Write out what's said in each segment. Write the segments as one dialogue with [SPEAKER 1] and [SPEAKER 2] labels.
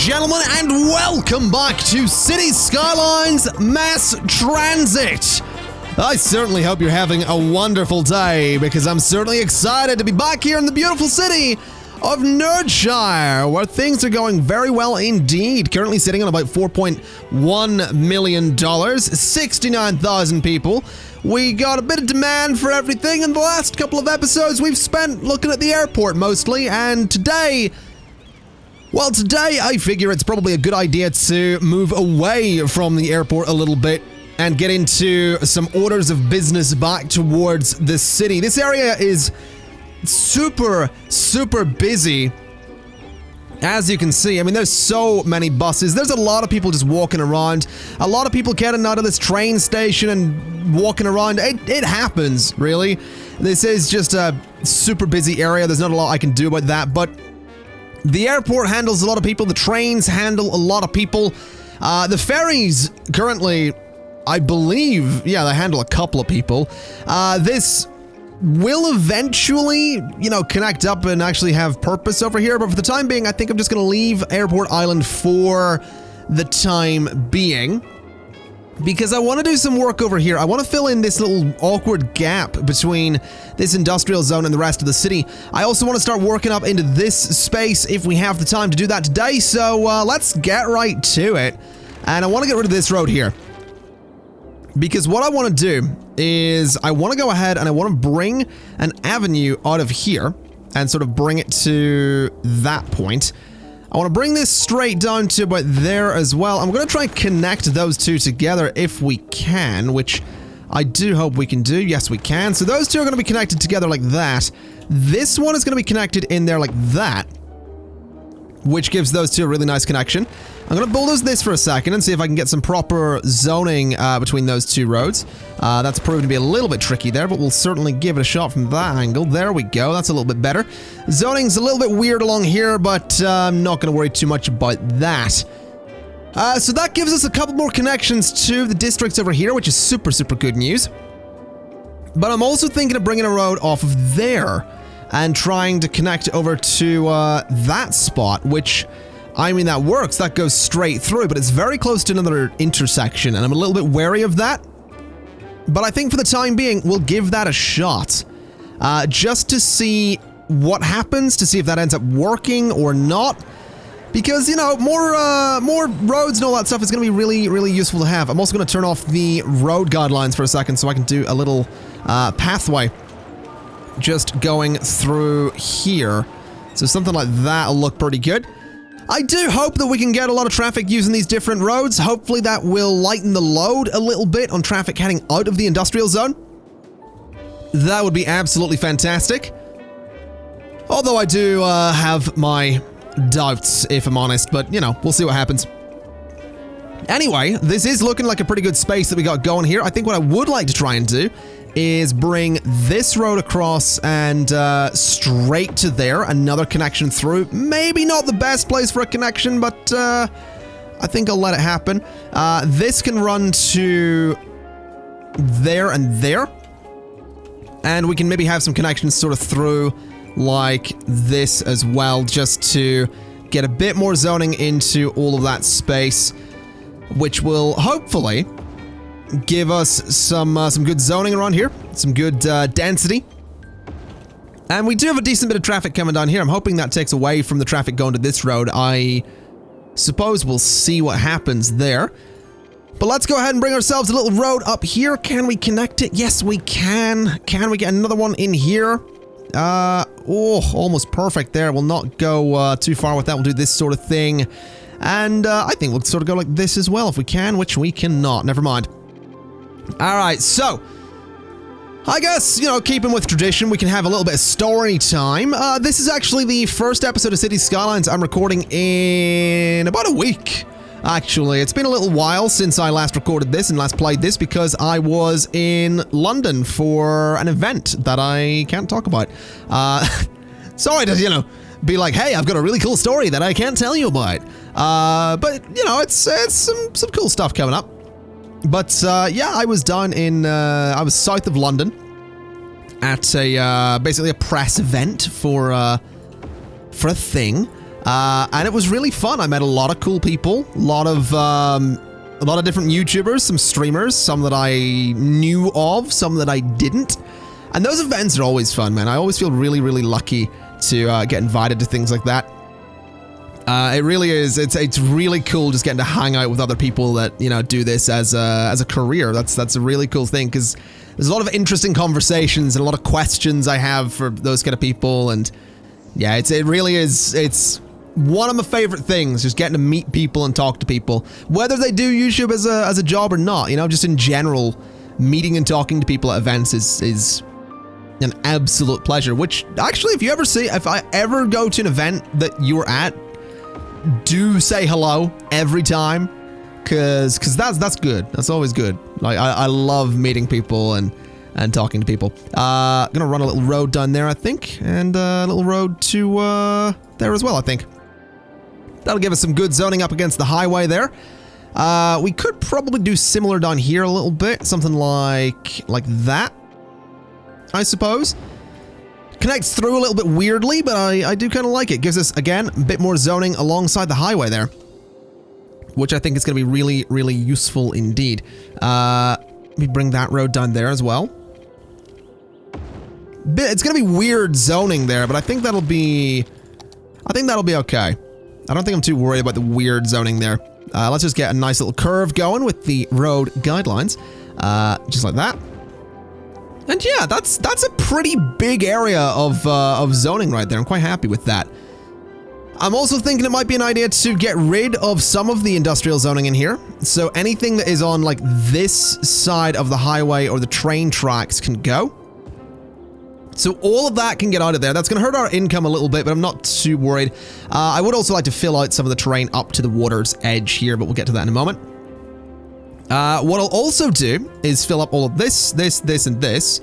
[SPEAKER 1] gentlemen, and welcome back to City Skylines Mass Transit. I certainly hope you're having a wonderful day, because I'm certainly excited to be back here in the beautiful city of Nerdshire, where things are going very well indeed. Currently sitting on about $4.1 million, 69,000 people. We got a bit of demand for everything. In the last couple of episodes, we've spent looking at the airport mostly, and today I figure it's probably a good idea to move away from the airport a little bit and get into some orders of business back towards the city. This area is super busy. As you can see, I mean, there's so many buses. There's a lot of people just walking around. A lot of people getting out of this train station and walking around. It happens, really. This is just a super busy area. There's not a lot I can do about that, but the airport handles a lot of people. The trains handle a lot of people. The ferries currently, I believe, yeah, they handle a couple of people. This will eventually, you know, connect up and actually have purpose over here, but for the time being, I think I'm just going to leave Airport Island for the time being, because I want to do some work over here. I want to fill in this little awkward gap between this industrial zone and the rest of the city. I also want to start working up into this space if we have the time to do that today, so let's get right to it. And I want to get rid of this road here, because what I want to do is I want to go ahead and I want to bring an avenue out of here and sort of bring it to that point. I want to bring this straight down to about there as well. I'm going to try and connect those two together if we can, which I do hope we can do. Yes, we can. So those two are going to be connected together like that. This one is going to be connected in there like that, which gives those two a really nice connection. I'm going to bulldoze this for a second and see if I can get some proper zoning between those two roads. That's proven to be a little bit tricky there, but we'll certainly give it a shot from that angle. There we go. That's a little bit better. Zoning's a little bit weird along here, but I'm not going to worry too much about that. So that gives us a couple more connections to the districts over here, which is super good news. But I'm also thinking of bringing a road off of there and trying to connect over to that spot, which, I mean, that works. That goes straight through, but it's very close to another intersection, and I'm a little bit wary of that. But I think for the time being, we'll give that a shot, just to see what happens, to see if that ends up working or not. Because, you know, more roads and all that stuff is going to be really useful to have. I'm also going to turn off the road guidelines for a second so I can do a little pathway just going through here. So something like that will look pretty good. I do hope that we can get a lot of traffic using these different roads. Hopefully that will lighten the load a little bit on traffic heading out of the industrial zone. That would be absolutely fantastic. Although I do have my doubts, if I'm honest, but, you know, we'll see what happens. Anyway, this is looking like a pretty good space that we got going here. I think what I would like to try and do is bring this road across and straight to there, another connection through. Maybe not the best place for a connection, but I think I'll let it happen. This can run to there and there, and we can maybe have some connections sort of through like this as well, just to get a bit more zoning into all of that space, which will hopefully give us some good zoning around here, some good density. And we do have a decent bit of traffic coming down here. I'm hoping that takes away from the traffic going to this road. I suppose we'll see what happens there. But let's go ahead and bring ourselves a little road up here. Can we connect it? Yes, we can. Can we get another one in here? Oh, almost perfect there. We'll not go too far with that. We'll do this sort of thing. And I think we'll sort of go like this as well if we can, which we cannot. Never mind. Alright, so I guess, you know, keeping with tradition, we can have a little bit of story time. This is actually the first episode of City Skylines I'm recording in about a week, actually. It's been a little while since I last recorded this and last played this, because I was in London for an event that I can't talk about. Sorry to, you know, be like, hey, I've got a really cool story that I can't tell you about. But, you know, it's some cool stuff coming up. But, yeah, I was down in, I was south of London at a, basically a press event for a thing. And it was really fun. I met a lot of cool people, a lot of different YouTubers, some streamers, some that I knew of, some that I didn't. And those events are always fun, man. I always feel really, really lucky to get invited to things like that. It really is. It's really cool just getting to hang out with other people that, you know, do this as a career. That's a really cool thing, because there's a lot of interesting conversations and a lot of questions I have for those kind of people. And yeah, it really is. It's one of my favorite things, just getting to meet people and talk to people, whether they do YouTube as a job or not. You know, just in general, meeting and talking to people at events is an absolute pleasure. Which actually, if I ever go to an event that you're at, do say hello every time, cause that's good. That's always good. Like I love meeting people and talking to people. Gonna run a little road down there, I think, and a little road to there as well, I think. That'll give us some good zoning up against the highway there. We could probably do similar down here a little bit, something like that, I suppose. Connects through a little bit weirdly, but I do kind of like it. Gives us, again, a bit more zoning alongside the highway there, which I think is going to be really, really useful indeed. Let me bring that road down there as well. It's going to be weird zoning there, but I think that'll be okay. I don't think I'm too worried about the weird zoning there. Let's just get a nice little curve going with the road guidelines, just like that. And yeah, that's a pretty big area of zoning right there. I'm quite happy with that. I'm also thinking it might be an idea to get rid of some of the industrial zoning in here. So anything that is on like this side of the highway or the train tracks can go. So all of that can get out of there. That's going to hurt our income a little bit, but I'm not too worried. I would also like to fill out some of the terrain up to the water's edge here, but we'll get to that in a moment. What I'll also do is fill up all of this, and this.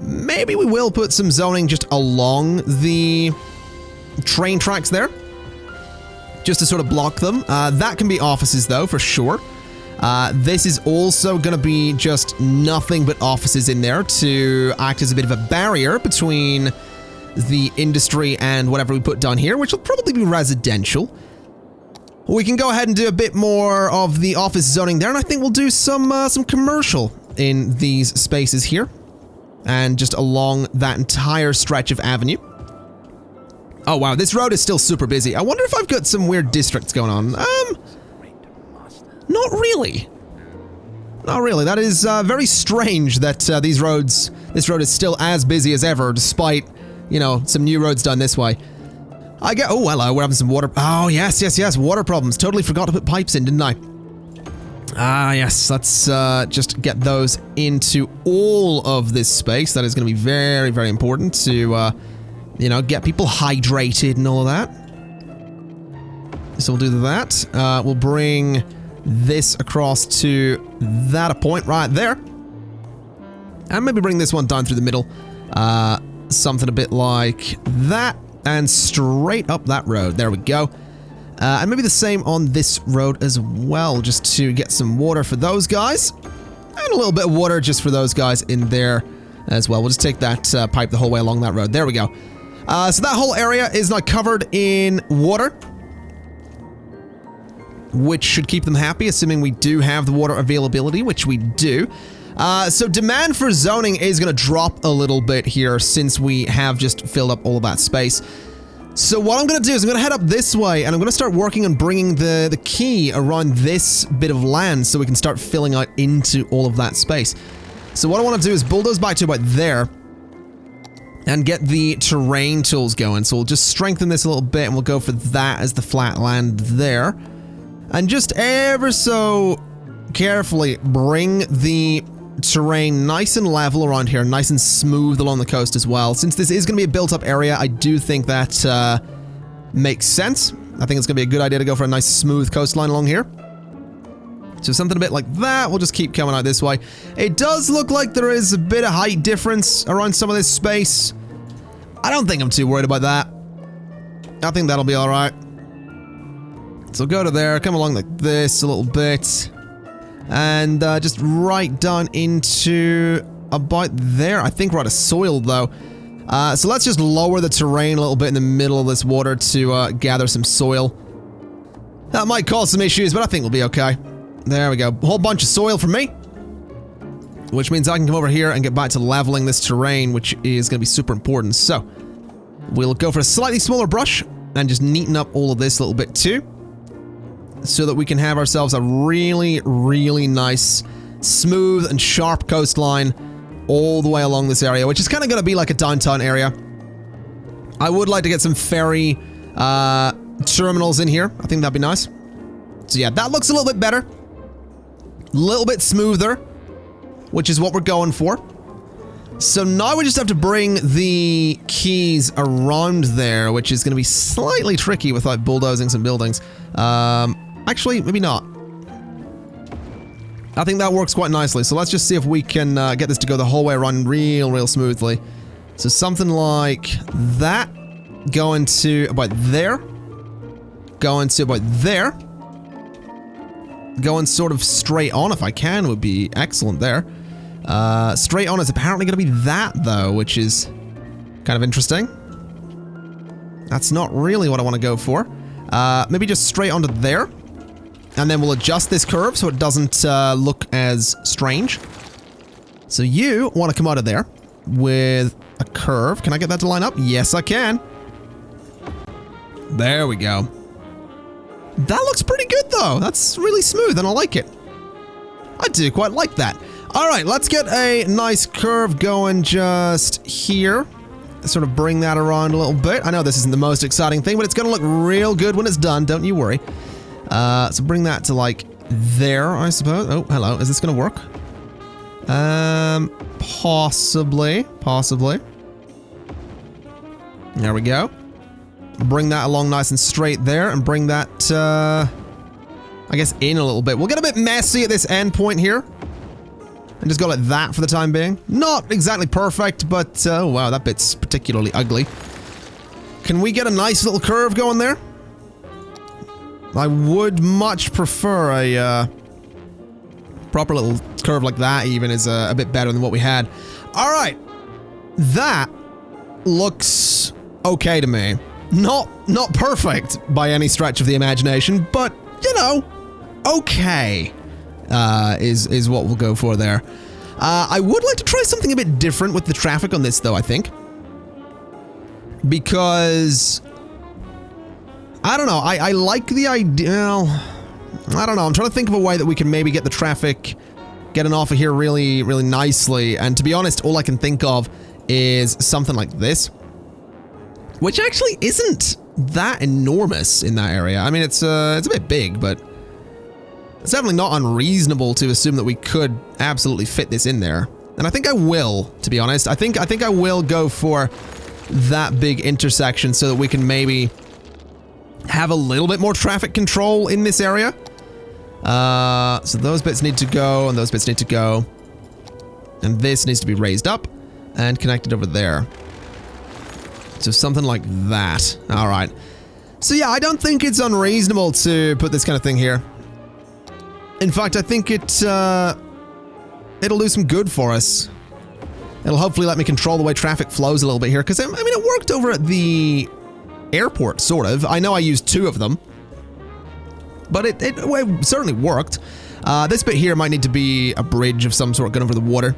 [SPEAKER 1] Maybe we will put some zoning just along the train tracks there, just to sort of block them. That can be offices though, for sure. This is also going to be just nothing but offices in there to act as a bit of a barrier between the industry and whatever we put down here, which will probably be residential. We can go ahead and do a bit more of the office zoning there, and I think we'll do some commercial in these spaces here, and just along that entire stretch of avenue. Oh wow, this road is still super busy. I wonder if I've got some weird districts going on. Not really. Not really. That is very strange that this road is still as busy as ever, despite, you know, some new roads done this way. Oh, hello, we're having some water. Oh, yes, water problems. Totally forgot to put pipes in, didn't I? Ah, yes, let's just get those into all of this space. That is going to be very, very important to, you know, get people hydrated and all of that. So we'll do that. We'll bring this across to that point right there. And maybe bring this one down through the middle. Something a bit like that. And straight up that road. There we go. And maybe the same on this road as well, just to get some water for those guys. And a little bit of water just for those guys in there as well. We'll just take that pipe the whole way along that road. There we go. So that whole area is now covered in water, which should keep them happy, assuming we do have the water availability, which we do. So demand for zoning is going to drop a little bit here since we have just filled up all of that space. So what I'm going to do is I'm going to head up this way, and I'm going to start working on bringing the key around this bit of land so we can start filling out into all of that space. So what I want to do is bulldoze back to about there and get the terrain tools going. So we'll just strengthen this a little bit, and we'll go for that as the flat land there. And just ever so carefully bring the terrain nice and level around here, nice and smooth along the coast as well. Since this is going to be a built-up area, I do think that makes sense. I think it's going to be a good idea to go for a nice smooth coastline along here. So something a bit like that. We'll just keep coming out this way. It does look like there is a bit of height difference around some of this space. I don't think I'm too worried about that. I think that'll be alright. So go to there, come along like this a little bit. And just right down into about there. I think we're out of soil though. So let's just lower the terrain a little bit in the middle of this water to gather some soil. That might cause some issues, but I think we'll be okay. There we go. A whole bunch of soil for me. Which means I can come over here and get back to leveling this terrain, which is going to be super important. So, we'll go for a slightly smaller brush and just neaten up all of this a little bit too. So that we can have ourselves a really, really nice, smooth and sharp coastline all the way along this area, which is kind of going to be like a downtown area. I would like to get some ferry terminals in here. I think that'd be nice. So yeah, that looks a little bit better. A little bit smoother, which is what we're going for. So now we just have to bring the keys around there, which is going to be slightly tricky without bulldozing some buildings. Actually, maybe not. I think that works quite nicely. So let's just see if we can get this to go the whole way around real smoothly. So something like that. Going to about there. Going to about there. Going sort of straight on if I can would be excellent there. Straight on is apparently going to be that though, which is kind of interesting. That's not really what I want to go for. Maybe just straight onto there. And then we'll adjust this curve so it doesn't look as strange. So you want to come out of there with a curve. Can I get that to line up? Yes, I can. There we go. That looks pretty good though. That's really smooth and I like it. I do quite like that. All right, let's get a nice curve going just here. Sort of bring that around a little bit. I know this isn't the most exciting thing, but it's going to look real good when it's done. Don't you worry. So bring that to like there, I suppose. Oh, hello. Is this going to work? Possibly. There we go. Bring that along nice and straight there and bring that, I guess, in a little bit. We'll get a bit messy at this end point here. And just go like that for the time being. Not exactly perfect, but, oh wow, that bit's particularly ugly. Can we get a nice little curve going there? I would much prefer a, proper little curve like that even is a bit better than what we had. Alright. That looks okay to me. Not perfect by any stretch of the imagination, but, you know, okay. Is what we'll go for there. I would like to try something a bit different with the traffic on this, though, I think. Because, I don't know, I like the idea, I don't know, I'm trying to think of a way that we can maybe get the traffic getting off of here really nicely, and to be honest, all I can think of is something like this. Which actually isn't that enormous in that area. I mean, it's a bit big, but it's definitely not unreasonable to assume that we could absolutely fit this in there. And I think I will, to be honest. I think I will go for that big intersection so that we can maybe have a little bit more traffic control in this area. So those bits need to go, and those bits need to go. And this needs to be raised up and connected over there. So something like that. All right. So yeah, I don't think it's unreasonable to put this kind of thing here. In fact, I think it'll do some good for us. It'll hopefully let me control the way traffic flows a little bit here, because I mean, it worked over at the airport, sort of. I know I used 2 of them, but it certainly worked. This bit here might need to be a bridge of some sort going over the water,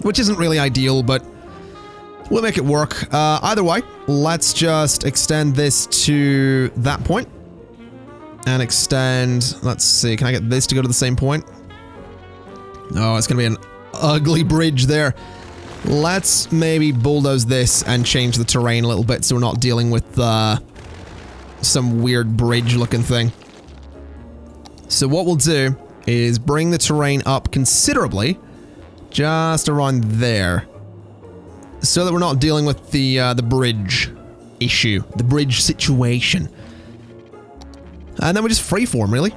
[SPEAKER 1] which isn't really ideal, but we'll make it work. Either way, let's just extend this to that point. And extend, let's see, can I get this to go to the same point? Oh, it's gonna be an ugly bridge there. Let's maybe bulldoze this and change the terrain a little bit so we're not dealing with some weird bridge looking thing. So what we'll do is bring the terrain up considerably, just around there, so that we're not dealing with the bridge issue, the bridge situation. And then we just freeform, really.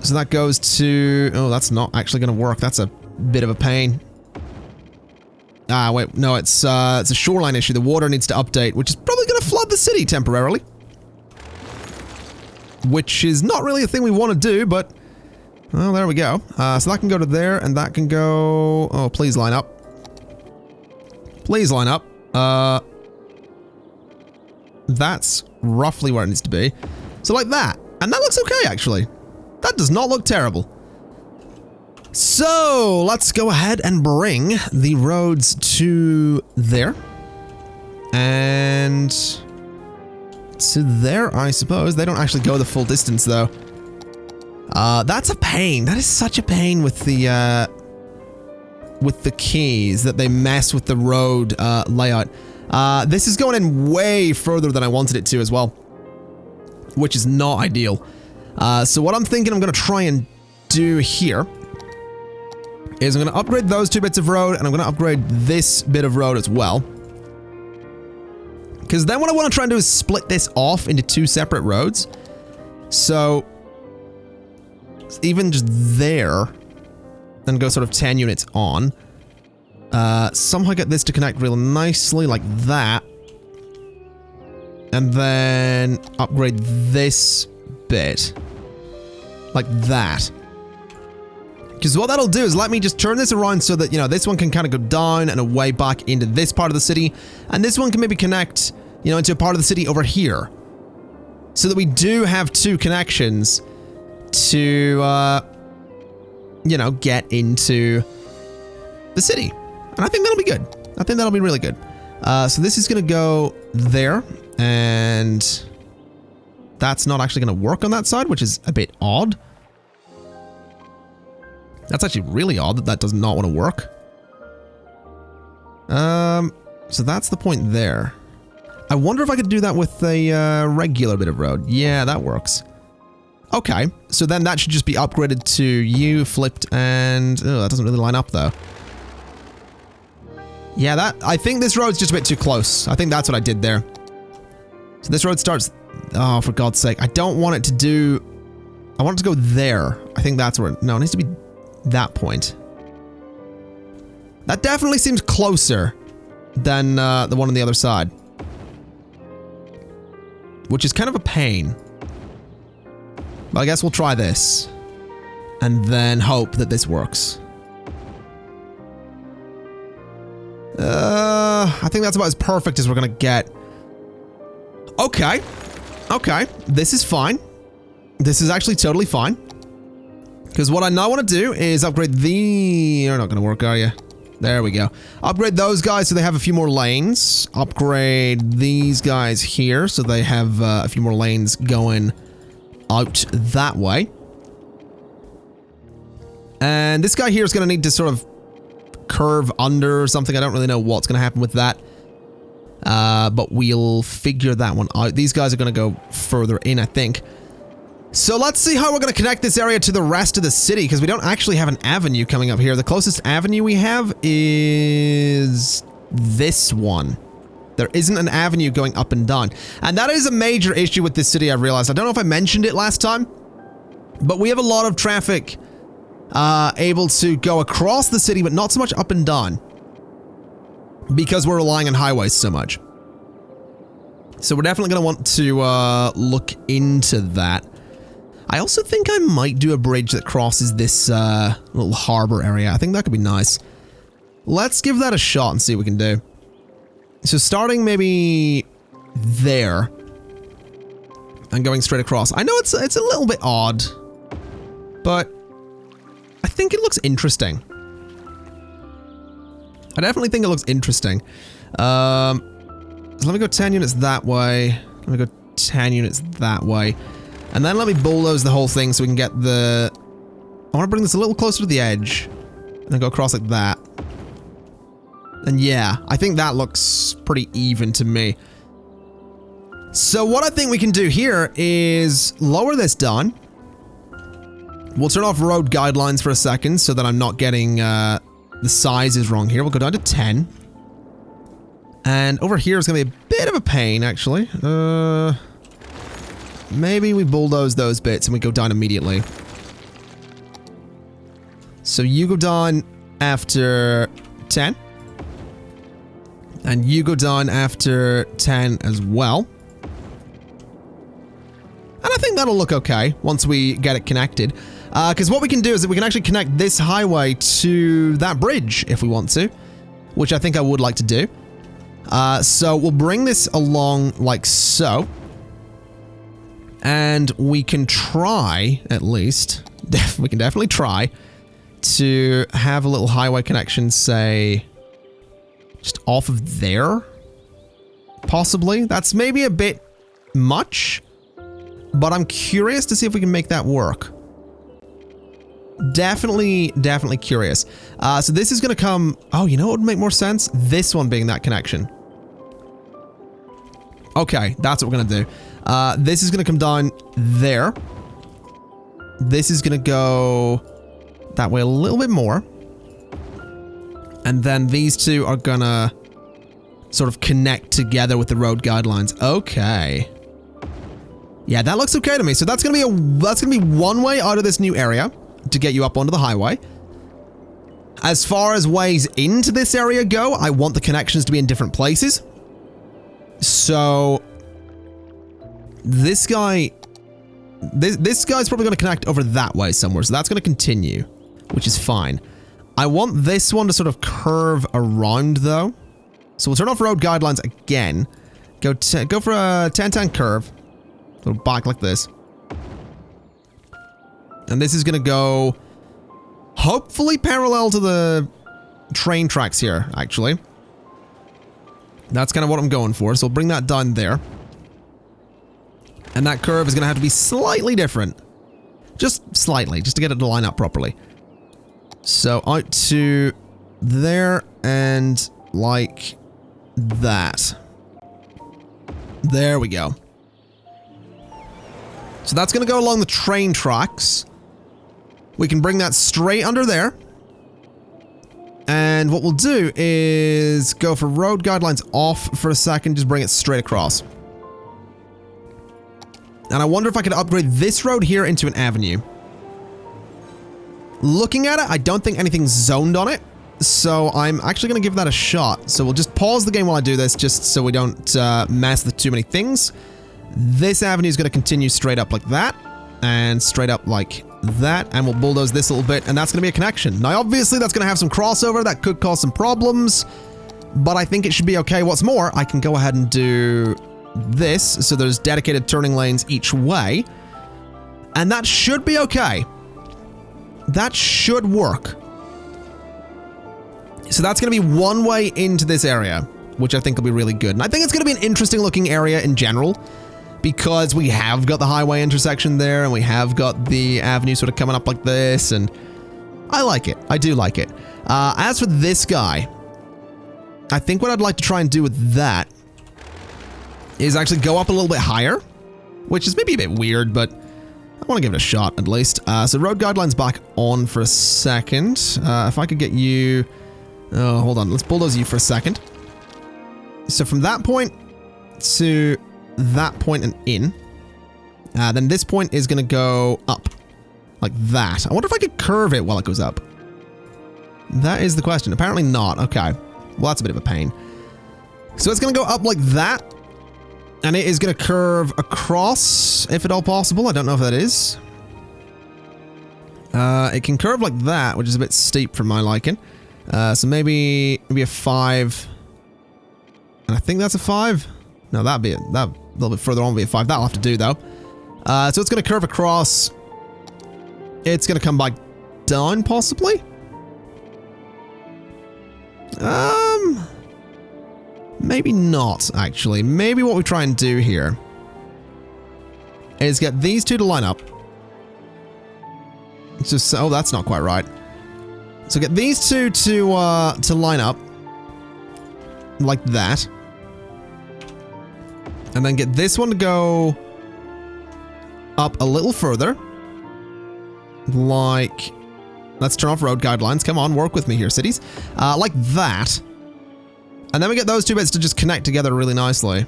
[SPEAKER 1] So that goes to... Oh, that's not actually going to work. That's a bit of a pain. Ah, wait. No, it's a shoreline issue. The water needs to update, which is probably going to flood the city temporarily. Which is not really a thing we want to do, but... Well, there we go. So that can go to there, and that can go... Oh, please line up. Please line up. That's roughly where it needs to be. So like that. And that looks okay, actually. That does not look terrible. So let's go ahead and bring the roads to there. And to there, I suppose. They don't actually go the full distance, though. That's a pain. That is such a pain with the keys, that they mess with the road layout. This is going in way further than I wanted it to as well, which is not ideal. So what I'm thinking I'm going to try and do here is I'm going to upgrade those 2 bits of road, and I'm going to upgrade this bit of road as well. Because then what I want to try and do is split this off into 2 separate roads. So even just there, then go sort of 10 units on. Somehow get this to connect real nicely like that. And then upgrade this bit like that. Because what that'll do is let me just turn this around so that, you know, this one can kind of go down and away back into this part of the city. And this one can maybe connect, you know, into a part of the city over here. So that we do have 2 connections to, you know, get into the city. And I think that'll be good. I think that'll be really good. So this is going to go there. And that's not actually going to work on that side, which is a bit odd. That's actually really odd that that does not want to work. So that's the point there. I wonder if I could do that with a regular bit of road. Yeah, that works. Okay, so then that should just be upgraded to you, flipped, and... oh, that doesn't really line up, though. Yeah, I think this road's just a bit too close. I think that's what I did there. So this road starts... oh, for God's sake. I don't want it to do... I want it to go there. I think that's where... no, it needs to be that point. That definitely seems closer than the one on the other side. Which is kind of a pain. But I guess we'll try this. And then hope that this works. I think that's about as perfect as we're gonna get. Okay. Okay. This is fine. This is actually totally fine. Because what I now want to do is upgrade the... you're not gonna work, are you? There we go. Upgrade those guys so they have a few more lanes. Upgrade these guys here so they have a few more lanes going out that way. And this guy here is going to need to sort of curve under or something. I don't really know what's going to happen with that. But we'll figure that one out. These guys are going to go further in, I think. So let's see how we're going to connect this area to the rest of the city, because we don't actually have an avenue coming up here. The closest avenue we have is this one. There isn't an avenue going up and down. And that is a major issue with this city, I've realized. I don't know if I mentioned it last time, but we have a lot of traffic able to go across the city, but not so much up and down, because we're relying on highways so much. So we're definitely going to want to look into that. I also think I might do a bridge that crosses this little harbor area. I think that could be nice. Let's give that a shot and see what we can do. So starting maybe there and going straight across. I know it's a little bit odd, but I think it looks interesting. I definitely think it looks interesting. So let me go 10 units that way. Let me go 10 units that way. And then let me bulldoze the whole thing so we can get the... I want to bring this a little closer to the edge. And then go across like that. And yeah, I think that looks pretty even to me. So what I think we can do here is lower this down. We'll turn off road guidelines for a second so that I'm not getting the sizes wrong here. We'll go down to 10. And over here is going to be a bit of a pain, actually. Maybe we bulldoze those bits and we go down immediately. So you go down after 10. And you go down after 10 as well. And I think that'll look okay once we get it connected. Because what we can do is that we can actually connect this highway to that bridge if we want to. Which I think I would like to do. So we'll bring this along like so. And we can try, at least, we can definitely try to have a little highway connection, say, just off of there. Possibly. That's maybe a bit much, but I'm curious to see if we can make that work. Definitely curious. So this is going to come... Oh, you know what would make more sense? This one being that connection. Okay, that's what we're going to do. This is going to come down there. This is going to go that way a little bit more. And then these two are going to sort of connect together with the road guidelines. Okay. Yeah, that looks okay to me. So that's going to be one way out of this new area to get you up onto the highway. As far as ways into this area go, I want the connections to be in different places. So this guy, this guy's probably going to connect over that way somewhere. So that's going to continue, which is fine. I want this one to sort of curve around though. So we'll turn off road guidelines again. Go for a 10-10 curve. Go back like this. And this is going to go hopefully parallel to the train tracks here, actually. That's kind of what I'm going for. So we'll bring that down there. And that curve is going to have to be slightly different. Just slightly, just to get it to line up properly. So out to there and like that. There we go. So that's going to go along the train tracks. We can bring that straight under there. And what we'll do is go for road guidelines off for a second, just bring it straight across. And I wonder if I could upgrade this road here into an avenue. Looking at it, I don't think anything's zoned on it. So I'm actually going to give that a shot. So we'll just pause the game while I do this, just so we don't mess with too many things. This avenue is going to continue straight up like that. And straight up like that. And we'll bulldoze this a little bit. And that's going to be a connection. Now, obviously, that's going to have some crossover. That could cause some problems. But I think it should be okay. What's more, I can go ahead and do this. So there's dedicated turning lanes each way. And that should be okay. That should work. So that's going to be one way into this area, which I think will be really good. And I think it's going to be an interesting looking area in general, because we have got the highway intersection there, and we have got the avenue sort of coming up like this, and I like it. I do like it. As for this guy, I think what I'd like to try and do with that is actually go up a little bit higher, which is maybe a bit weird, but I want to give it a shot at least. So road guidelines back on for a second. If I could get you... Oh, hold on. Let's bulldoze you for a second. So from that point to that point and in. Then this point is going to go up. Like that. I wonder if I could curve it while it goes up. That is the question. Apparently not. Okay. Well, that's a bit of a pain. So it's going to go up like that. And it is going to curve across, if at all possible. I don't know if that is. It can curve like that, which is a bit steep for my liking. So maybe a 5. And I think that's a 5. No, that'd be that a little bit further on would be a 5. That'll have to do though. So it's going to curve across. It's going to come back down, possibly. Maybe not, actually. Maybe what we try and do here is get these two to line up. It's just, oh, that's not quite right. So get these two to line up like that. And then get this one to go up a little further. Like, let's turn off road guidelines. Come on, work with me here, cities. Like that. And then we get those two bits to just connect together really nicely.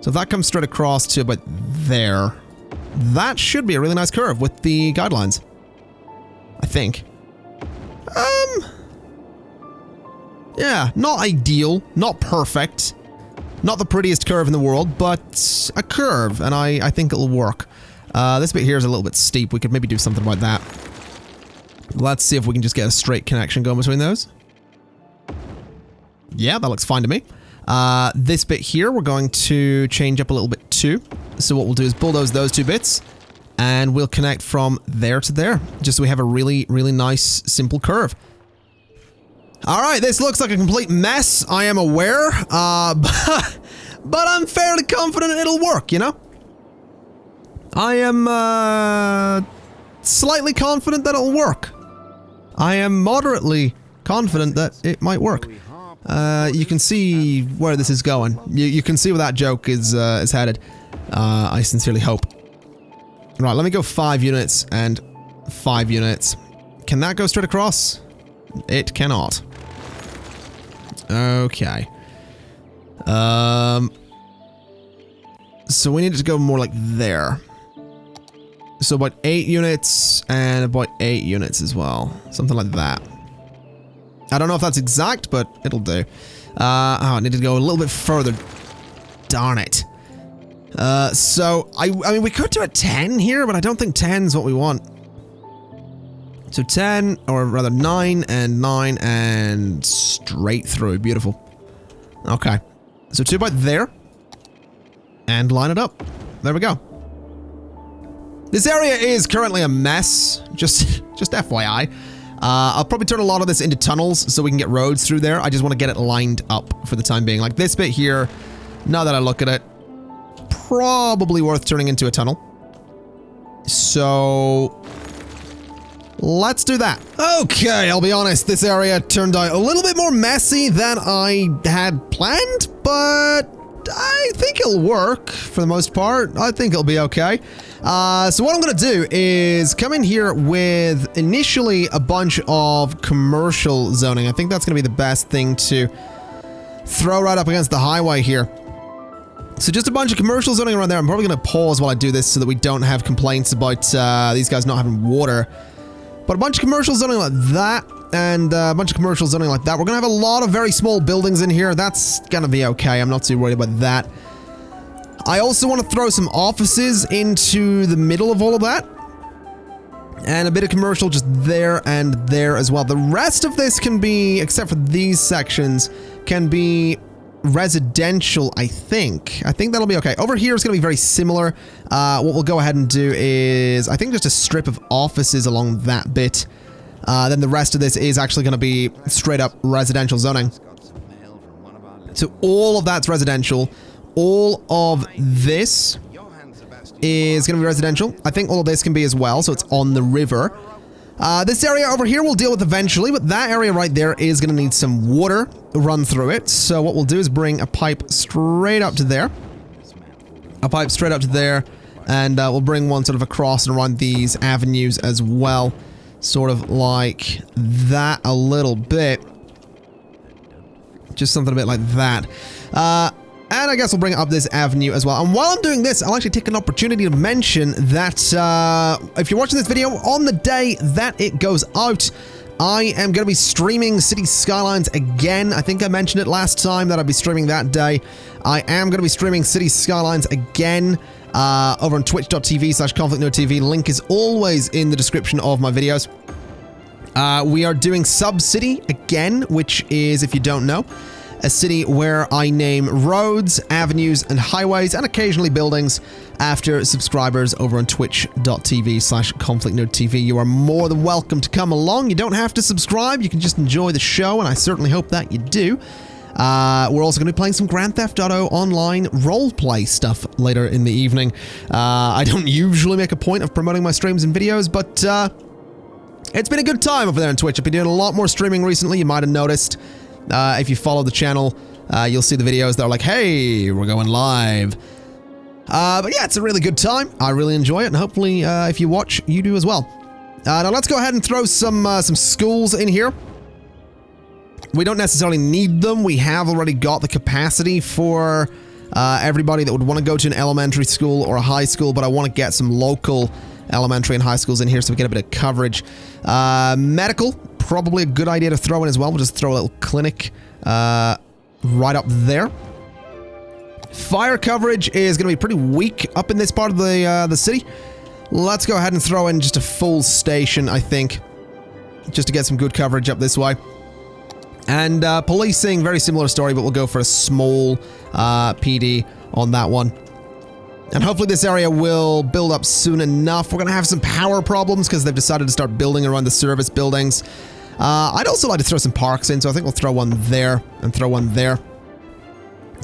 [SPEAKER 1] So if that comes straight across to about there, that should be a really nice curve with the guidelines. I think. Yeah, not ideal, not perfect, not the prettiest curve in the world, but a curve, and I think it'll work. This bit here is a little bit steep. We could maybe do something about that. Let's see if we can just get a straight connection going between those. Yeah, that looks fine to me. This bit here, we're going to change up a little bit too. So what we'll do is bulldoze those 2 bits, and we'll connect from there to there, just so we have a really, really nice, simple curve. Alright, this looks like a complete mess, I am aware, but I'm fairly confident it'll work, you know? I am, slightly confident that it'll work. I am moderately confident that it might work. You can see where this is going. You can see where that joke is headed. I sincerely hope. Right, let me go 5 units and 5 units. Can that go straight across? It cannot. Okay. So we need to go more like there. So about 8 units and about 8 units as well. Something like that. I don't know if that's exact, but it'll do. I need to go a little bit further. Darn it. So, I mean, we could do a 10 here, but I don't think 10 is what we want. So 10, or rather 9 and straight through. Beautiful. Okay. So 2 about there. And line it up. There we go. This area is currently a mess. Just FYI. I'll probably turn a lot of this into tunnels so we can get roads through there. I just want to get it lined up for the time being. Like this bit here, now that I look at it, probably worth turning into a tunnel. So let's do that. Okay, I'll be honest, this area turned out a little bit more messy than I had planned, but I think it'll work for the most part. I think it'll be okay. So what I'm going to do is come in here with initially a bunch of commercial zoning. I think that's going to be the best thing to throw right up against the highway here. So just a bunch of commercial zoning around there. I'm probably going to pause while I do this so that we don't have complaints about these guys not having water. But a bunch of commercial zoning like that and a bunch of commercial zoning like that. We're going to have a lot of very small buildings in here. That's going to be okay. I'm not too worried about that. I also want to throw some offices into the middle of all of that. And a bit of commercial just there and there as well. The rest of this can be, except for these sections, can be residential, I think. I think that'll be okay. Over here is going to be very similar. What we'll go ahead and do is, I think just a strip of offices along that bit. Then the rest of this is actually going to be straight up residential zoning. So all of that's residential. All of this is going to be residential. I think all of this can be as well, so it's on the river. This area over here we'll deal with eventually, but that area right there is going to need some water run through it. So what we'll do is bring a pipe straight up to there. A pipe straight up to there. And we'll bring one sort of across and around these avenues as well. Sort of like that a little bit. Just something a bit like that. And I guess we'll bring up this avenue as well. And while I'm doing this, I'll actually take an opportunity to mention that if you're watching this video on the day that it goes out, I am going to be streaming City Skylines again. I think I mentioned it last time that I'd be streaming that day. I am going to be streaming City Skylines again over on twitch.tv/ConflictNerdTV. Link is always in the description of my videos. We are doing Sub-City again, which is, if you don't know, a city where I name roads, avenues, and highways, and occasionally buildings after subscribers over on twitch.tv/ConflictNerdTV. You are more than welcome to come along. You don't have to subscribe. You can just enjoy the show, and I certainly hope that you do. We're also going to be playing some Grand Theft Auto online roleplay stuff later in the evening. I don't usually make a point of promoting my streams and videos, but it's been a good time over there on Twitch. I've been doing a lot more streaming recently. You might have noticed. If you follow the channel, you'll see the videos that are like, hey, we're going live. But yeah, it's a really good time. I really enjoy it, and hopefully, if you watch, you do as well. Now let's go ahead and throw some schools in here. We don't necessarily need them. We have already got the capacity for everybody that would want to go to an elementary school or a high school, but I want to get some local elementary and high schools in here so we get a bit of coverage. Medical, probably a good idea to throw in as well. We'll just throw a little clinic right up there. Fire coverage is going to be pretty weak up in this part of the city. Let's go ahead and throw in just a full station, I think, just to get some good coverage up this way. And policing, very similar story, but we'll go for a small PD on that one. And hopefully this area will build up soon enough. We're going to have some power problems because they've decided to start building around the service buildings. I'd also like to throw some parks in, so I think we'll throw one there and throw one there.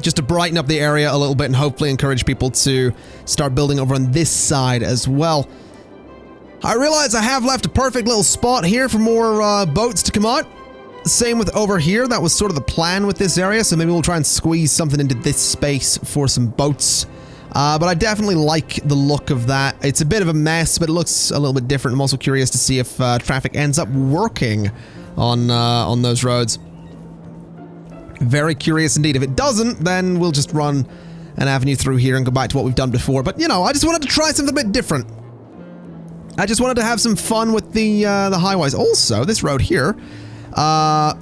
[SPEAKER 1] Just to brighten up the area a little bit and hopefully encourage people to start building over on this side as well. I realize I have left a perfect little spot here for more boats to come out. Same with over here. That was sort of the plan with this area, so maybe we'll try and squeeze something into this space for some boats. But I definitely like the look of that. It's a bit of a mess, but it looks a little bit different. I'm also curious to see if traffic ends up working on those roads. Very curious indeed. If it doesn't, then we'll just run an avenue through here and go back to what we've done before. But, you know, I just wanted to try something a bit different. I just wanted to have some fun with the highways. Also, this road here,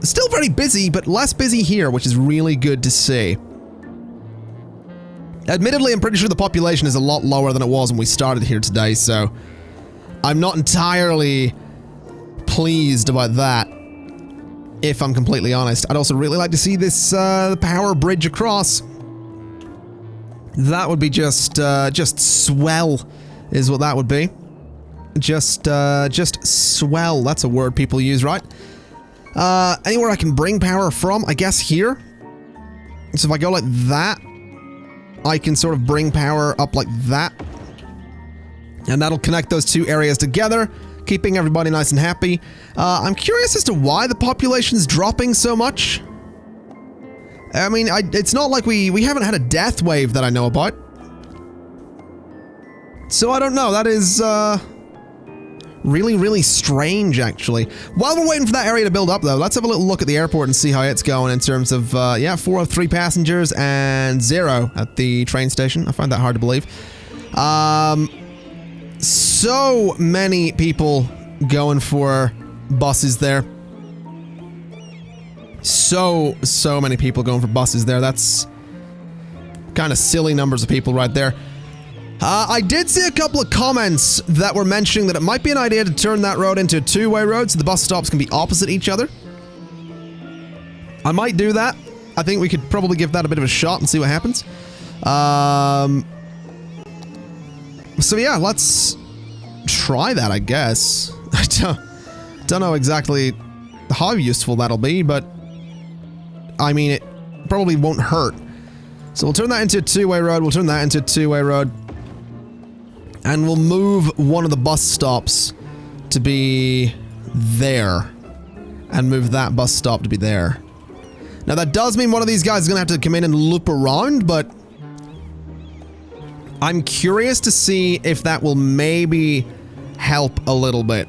[SPEAKER 1] still very busy, but less busy here, which is really good to see. Admittedly, I'm pretty sure the population is a lot lower than it was when we started here today, so I'm not entirely pleased about that, if I'm completely honest. I'd also really like to see this power bridge across. That would be just swell, is what that would be. Just swell. That's a word people use, right? Anywhere I can bring power from, I guess here. So if I go like that, I can sort of bring power up like that. And that'll connect those two areas together, keeping everybody nice and happy. I'm curious as to why the population's dropping so much. I mean, it's not like we haven't had a death wave that I know about. So I don't know, that is really, really strange, actually. While we're waiting for that area to build up, though, let's have a little look at the airport and see how it's going in terms of, yeah, 403 passengers and 0 at the train station. I find that hard to believe. So many people going for buses there. So many people going for buses there. That's kind of silly numbers of people right there. I did see a couple of comments that were mentioning that it might be an idea to turn that road into a two-way road so the bus stops can be opposite each other. I might do that. I think we could probably give that a bit of a shot and see what happens. So yeah, let's try that, I guess. I don't know exactly how useful that'll be, but I mean, it probably won't hurt. So we'll turn that into a two-way road. We'll turn that into a two-way road. And we'll move one of the bus stops to be there. And move that bus stop to be there. Now that does mean one of these guys is going to have to come in and loop around, but I'm curious to see if that will maybe help a little bit.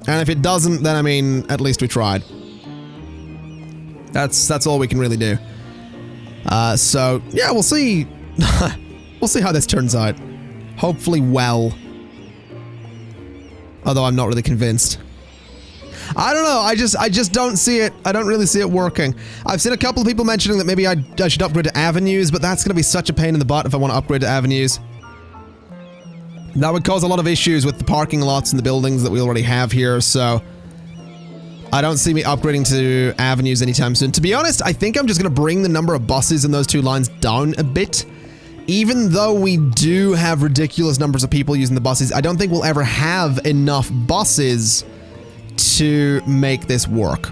[SPEAKER 1] And if it doesn't, then I mean, at least we tried. That's all we can really do. So yeah, we'll see. We'll see how this turns out. Hopefully well. Although I'm not really convinced. I don't know, I just don't see it. I don't really see it working. I've seen a couple of people mentioning that maybe I should upgrade to avenues, but that's going to be such a pain in the butt if I want to upgrade to avenues. That would cause a lot of issues with the parking lots and the buildings that we already have here, so I don't see me upgrading to avenues anytime soon. To be honest, I think I'm just going to bring the number of buses in those two lines down a bit. Even though we do have ridiculous numbers of people using the buses, I don't think we'll ever have enough buses to make this work.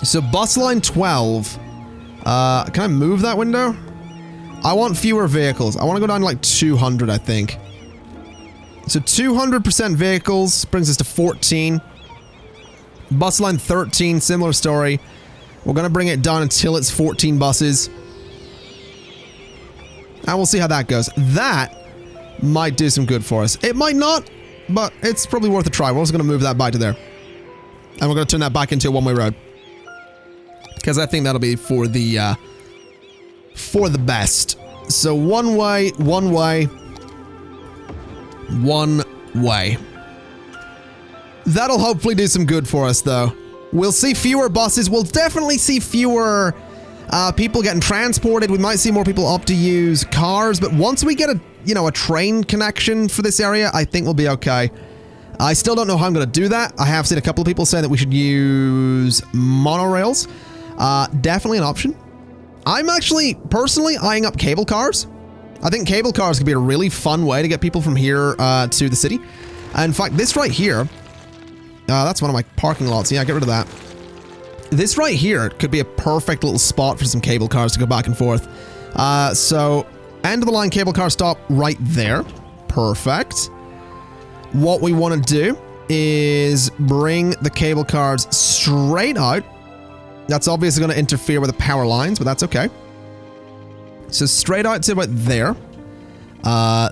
[SPEAKER 1] So bus line 12, can I move that window? I want fewer vehicles. I want to go down to like 200, I think. So 200% vehicles brings us to 14. Bus line 13, similar story. We're going to bring it down until it's 14 buses. And we'll see how that goes. That might do some good for us. It might not, but it's probably worth a try. We're also going to move that back to there. And we're going to turn that back into a one-way road. Because I think that'll be for the best. So one way, one way, one way. That'll hopefully do some good for us, though. We'll see fewer buses. We'll definitely see fewer people getting transported. We might see more people opt to use cars, but once we get a train connection for this area, I think we'll be okay. I still don't know how I'm going to do that. I have seen a couple of people saying that we should use monorails. Definitely an option. I'm actually personally eyeing up cable cars. I think cable cars could be a really fun way to get people from here to the city. In fact, this right here, that's one of my parking lots. Yeah, get rid of that. This right here could be a perfect little spot for some cable cars to go back and forth. So, end of the line cable car stop right there. Perfect. What we want to do is bring the cable cars straight out. That's obviously going to interfere with the power lines, but that's okay. So straight out to about there.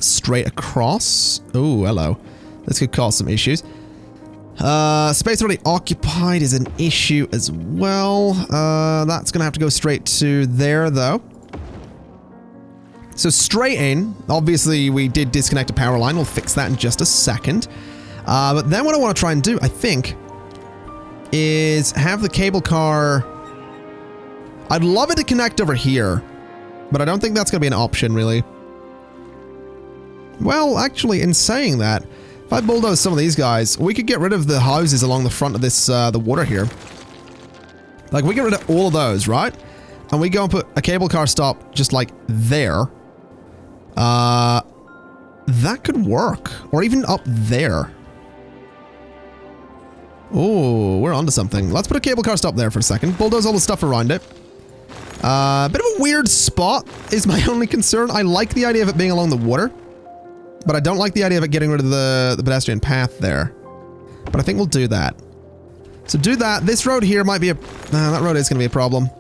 [SPEAKER 1] Straight across. Oh, hello. This could cause some issues. Space already occupied is an issue as well. That's going to have to go straight to there, though. So straight in. Obviously, we did disconnect a power line. We'll fix that in just a second. But then what I want to try and do, I think, is have the cable car... I'd love it to connect over here, but I don't think that's going to be an option, really. Well, actually, in saying that, if I bulldoze some of these guys, we could get rid of the houses along the front of this, the water here. Like, we get rid of all of those, right? And we go and put a cable car stop just like there. That could work. Or even up there. Oh, we're onto something. Let's put a cable car stop there for a second. Bulldoze all the stuff around it. Bit of a weird spot is my only concern. I like the idea of it being along the water. But I don't like the idea of it getting rid of the pedestrian path there. But I think we'll do that. So do that. This road here might be a... that road is going to be a problem.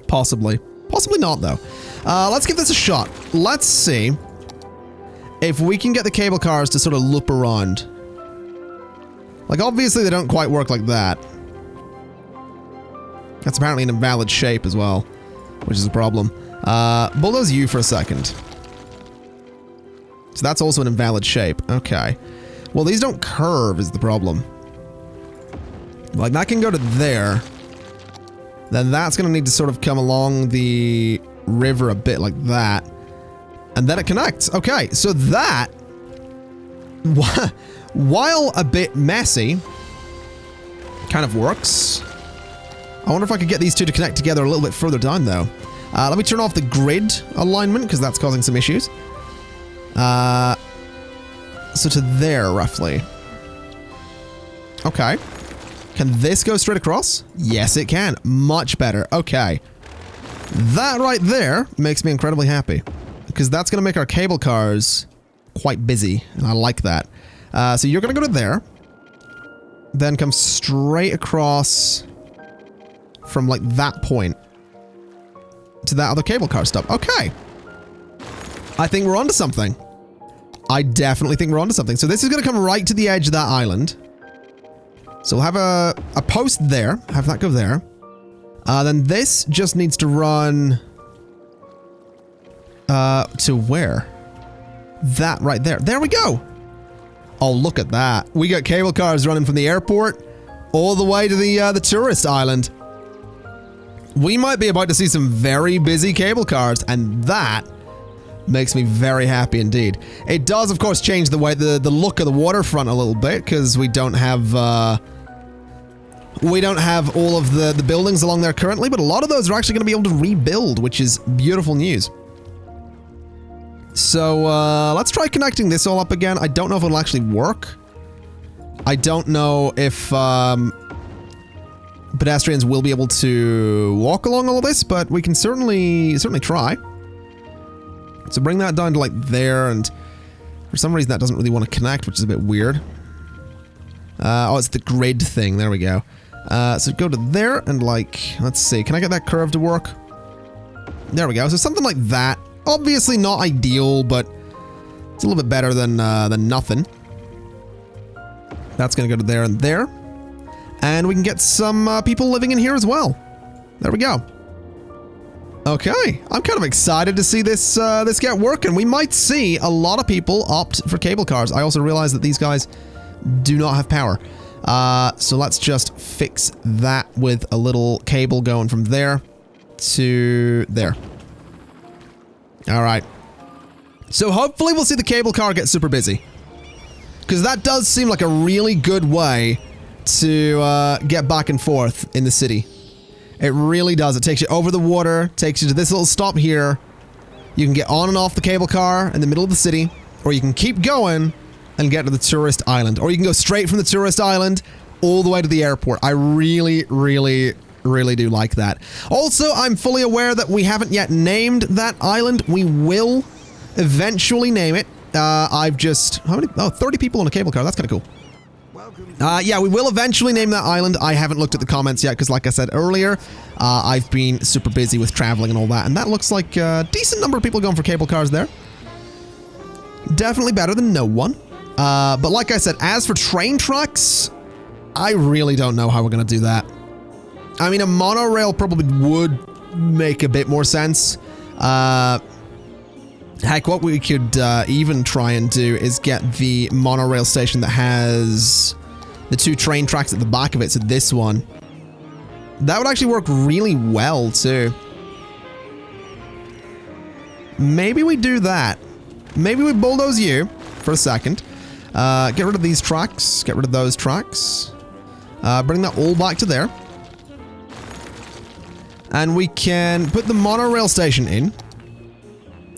[SPEAKER 1] Possibly. Possibly not, though. Let's give this a shot. Let's see if we can get the cable cars to sort of loop around. Like, obviously, they don't quite work like that. That's apparently an invalid shape as well, which is a problem. Bulldoze you for a second. So that's also an invalid shape. Okay. Well, these don't curve is the problem. Like, that can go to there. Then that's going to need to sort of come along the river a bit like that. And then it connects. Okay, so that, while a bit messy, kind of works. I wonder if I could get these two to connect together a little bit further down, though. Let me turn off the grid alignment, because that's causing some issues. So to there, roughly. Okay. Can this go straight across? Yes, it can. Much better. Okay. That right there makes me incredibly happy. Because that's going to make our cable cars quite busy. And I like that. So you're going to go to there. Then come straight across from like that point to that other cable car stop. Okay. I think we're onto something. I definitely think we're onto something. So this is going to come right to the edge of that island. So we'll have a post there. Have that go there. Then this just needs to run to where? That right there. There we go. Oh, look at that. We got cable cars running from the airport all the way to the tourist island. We might be about to see some very busy cable cars, and that makes me very happy indeed. It does, of course, change the way the look of the waterfront a little bit, because we don't have all of the buildings along there currently, but a lot of those are actually going to be able to rebuild, which is beautiful news. So let's try connecting this all up again. I don't know if it'll actually work. I don't know if pedestrians will be able to walk along all of this, but we can certainly try. So bring that down to like there, and for some reason that doesn't really want to connect, which is a bit weird. Oh, it's the grid thing. There we go. So go to there and like, let's see. Can I get that curve to work? There we go. So something like that. Obviously not ideal, but it's a little bit better than nothing. That's going to go to there and there. And we can get some people living in here as well. There we go. Okay, I'm kind of excited to see this get working. We might see a lot of people opt for cable cars. I also realize that these guys do not have power. So let's just fix that with a little cable going from there to there. All right. So hopefully we'll see the cable car get super busy. Because that does seem like a really good way to get back and forth in the city. It really does. It takes you over the water, takes you to this little stop here. You can get on and off the cable car in the middle of the city, or you can keep going and get to the tourist island. Or you can go straight from the tourist island all the way to the airport. I really, really, really do like that. Also, I'm fully aware that we haven't yet named that island. We will eventually name it. I've just... How many? Oh, 30 people on a cable car. That's kind of cool. Yeah, we will eventually name that island. I haven't looked at the comments yet because, like I said earlier, I've been super busy with traveling and all that. And that looks like a decent number of people going for cable cars there. Definitely better than no one. But like I said, as for train tracks, I really don't know how we're going to do that. I mean, a monorail probably would make a bit more sense. Heck, what we could even try and do is get the monorail station that has the 2 train tracks at the back of it, so this one. That would actually work really well, too. Maybe we do that. Maybe we bulldoze you for a second. Get rid of these tracks. Get rid of those tracks. Bring that all back to there. And we can put the monorail station in.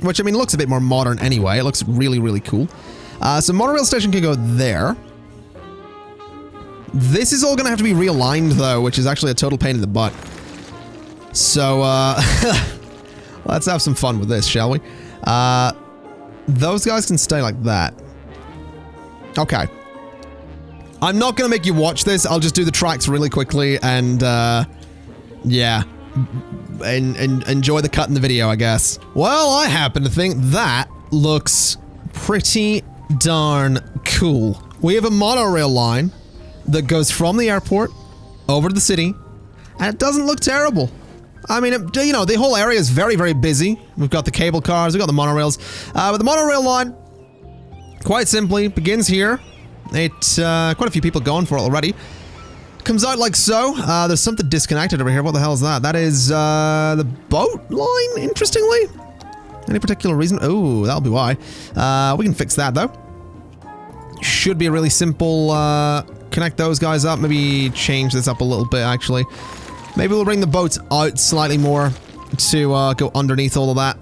[SPEAKER 1] Which, I mean, looks a bit more modern anyway. It looks really, really cool. So monorail station can go there. This is all going to have to be realigned, though, which is actually a total pain in the butt. So, let's have some fun with this, shall we? Those guys can stay like that. Okay. I'm not going to make you watch this. I'll just do the tracks really quickly and, yeah. And enjoy the cut in the video, I guess. Well, I happen to think that looks pretty darn cool. We have a monorail line that goes from the airport over to the city, and it doesn't look terrible. I mean, you know, the whole area is very, very busy. We've got the cable cars, we've got the monorails. But the monorail line, quite simply, begins here. Quite a few people going for it already. Comes out like so. There's something disconnected over here. What the hell is that? That is the boat line, interestingly. Any particular reason? Oh, that'll be why. We can fix that, though. Should be a really simple connect those guys up. Maybe change this up a little bit, actually. Maybe we'll bring the boats out slightly more to go underneath all of that.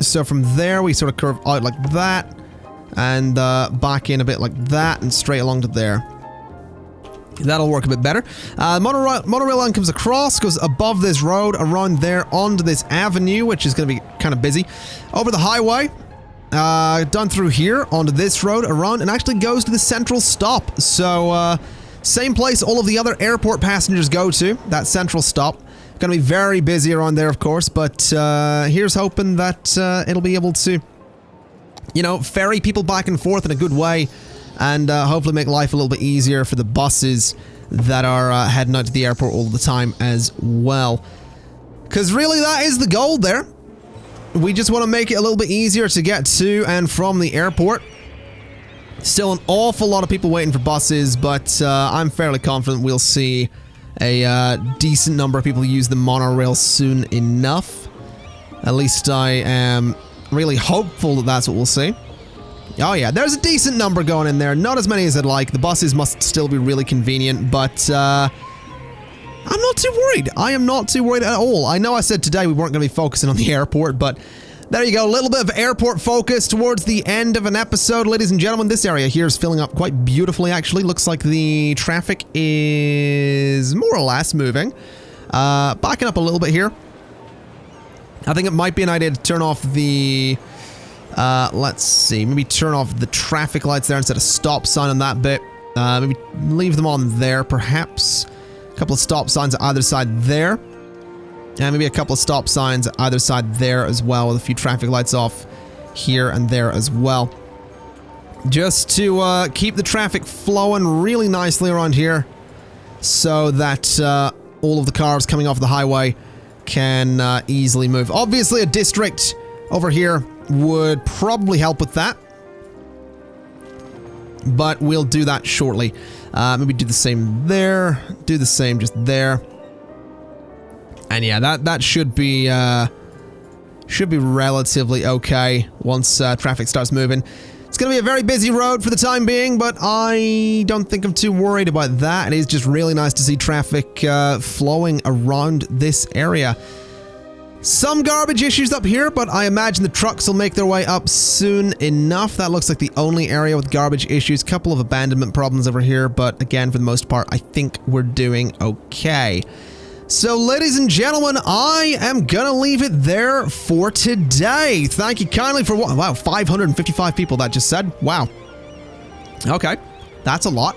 [SPEAKER 1] So from there, we sort of curve out like that. And back in a bit like that and straight along to there. That'll work a bit better. Monorail line comes across, goes above this road, around there, onto this avenue, which is going to be kind of busy. Over the highway, done through here, onto this road, around, and actually goes to the central stop. So, same place all of the other airport passengers go to, that central stop. Going to be very busy around there, of course, but here's hoping that it'll be able to, you know, ferry people back and forth in a good way. And hopefully make life a little bit easier for the buses that are heading out to the airport all the time as well. Because really that is the goal there. We just want to make it a little bit easier to get to and from the airport. Still an awful lot of people waiting for buses, but I'm fairly confident we'll see a decent number of people use the monorail soon enough. At least I am really hopeful that that's what we'll see. Oh yeah, there's a decent number going in there. Not as many as I'd like. The buses must still be really convenient, but I'm not too worried. I am not too worried at all. I know I said today we weren't going to be focusing on the airport, but there you go. A little bit of airport focus towards the end of an episode. Ladies and gentlemen, this area here is filling up quite beautifully, actually. Looks like the traffic is more or less moving. Backing up a little bit here. I think it might be an idea to turn off the... let's see, maybe turn off the traffic lights there instead of stop sign on that bit. Maybe leave them on there, perhaps. A couple of stop signs at either side there. And maybe a couple of stop signs at either side there as well, with a few traffic lights off here and there as well. Just to keep the traffic flowing really nicely around here, so that all of the cars coming off the highway can easily move. Obviously, a district over here would probably help with that, but we'll do that shortly. Maybe do the same there, do the same just there, and yeah, that should be relatively okay once traffic starts moving. It's going to be a very busy road for the time being, but I don't think I'm too worried about that. It is just really nice to see traffic flowing around this area. Some garbage issues up here, but I imagine the trucks will make their way up soon enough. That looks like the only area with garbage issues. Couple of abandonment problems over here, but again, for the most part, I think we're doing okay. So, ladies and gentlemen, I am gonna leave it there for today. Thank you kindly for what? Wow, 555 people that just said. Wow. Okay, that's a lot.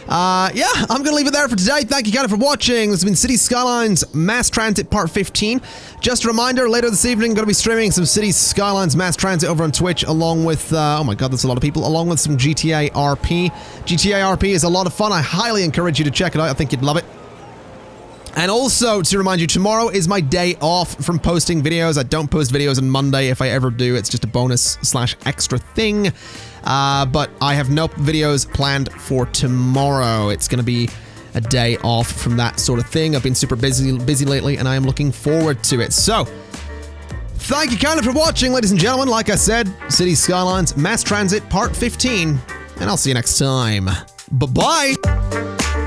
[SPEAKER 1] Yeah, I'm gonna leave it there for today. Thank you kind of for watching. This has been City Skylines Mass Transit Part 15. Just a reminder, later this evening, I'm gonna be streaming some City Skylines Mass Transit over on Twitch, along with, oh my god, that's a lot of people, along with some GTA RP. GTA RP is a lot of fun. I highly encourage you to check it out. I think you'd love it. And also, to remind you, tomorrow is my day off from posting videos. I don't post videos on Monday. If I ever do, it's just a bonus / extra thing. But I have no videos planned for tomorrow. It's going to be a day off from that sort of thing. I've been super busy lately, and I am looking forward to it. So, thank you kindly for watching, ladies and gentlemen. Like I said, City Skylines Mass Transit Part 15, and I'll see you next time. Bye-bye!